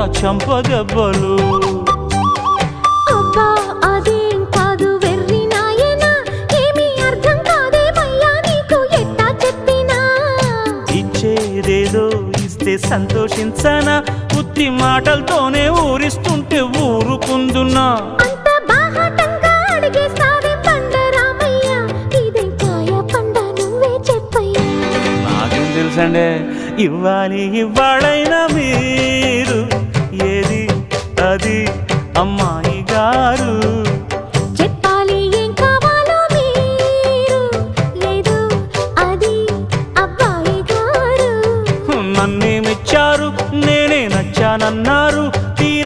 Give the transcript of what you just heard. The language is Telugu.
కొడతా చంపదెబ్బలు. అబ్బా అదేం కాదు వెర్రి నాయనా, ఏమీ అర్థం కాదేమయ్యా నీకు ఎట్టా చెప్పినా. ఇచ్చేదేదో ఇస్తే సంతోషించనా, ఉత్తి మాటలతోనే ఊరిస్తుంటే ఊరుకుందున్నా. అంత బాహాటంగా అడిగేస్తావేం బండరామయ్య, ఇదేం కాయ పండ నువ్వే చెప్పయ్యా. నాకేం తెలుసండే, ఇవ్వాలి ఇవ్వాలైనా మీరు ఏది అది అమ్మా